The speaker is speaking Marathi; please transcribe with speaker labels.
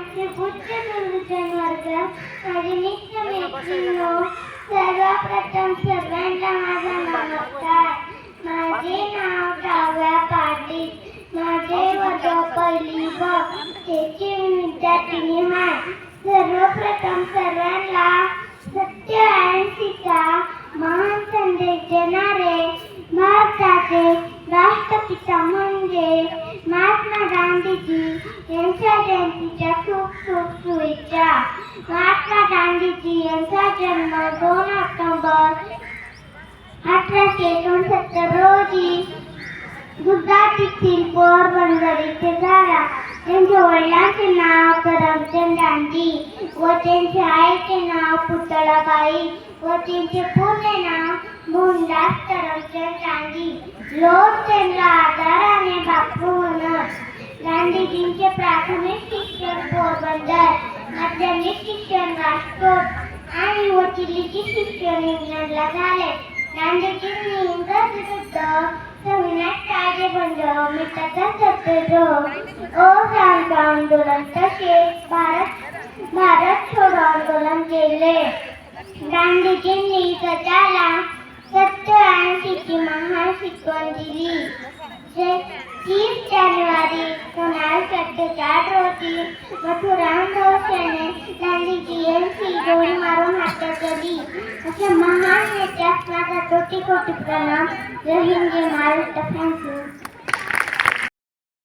Speaker 1: वर्ग माझे मित्र मैत्रिणींनो, सर्वप्रथम सर्वांना माझा नमस्कार. माझे नाव काव्या पाटील. माझे वर्ग पहिली व त्याची विद्यार्थिनी आहे. सर्वप्रथम सर्वांना सत्य अहिंसेचा महान संदेश देणारे भारताचे राष्ट्रपिता म्हणजे महात्मा गांधीजी यांच्या जयंतीच्या खूप खूप शुभेच्छा. महात्मा गांधीजी यांचा जन्म 2 ऑक्टोबर 1869 रोजी गुजरात येथील पोरबंदर येथे झाला. त्यांच्या वडिलांचे नाव करमचंद गांधी व त्यांच्या आईचे नाव पुतळाबाई व त्यांचे पूर्ण नाव मोहनदास करमचंद गांधी. लोक त्यांना आदराने बापू म्हणत. गांधीजींचे प्राथमिक शिक्षण पोरबंदर, माध्यमिक शिक्षण राजकोट आणि वकिलीचे शिक्षण इंग्लंडला झाले. गांधीजींनी इंग्रज विरुद्ध संविधान कायदेबंद, मिठाचा सत्याग्रह, असहयोग आंदोलन तसेच भारत छोडो आंदोलन केले. गांधीजींनी स्वतःला सत्य अहिंसेची महान शिकवण दिली. 30 जानेवारी 1947 रोजी मथुराम घोष याने गांधीजी यांची गोळी मारून हत्या केली. अशा महान नेत्यास माझा कोटी कोटी प्रणाम. जय हिंद, जय महाराष्ट्र. थँक्यू.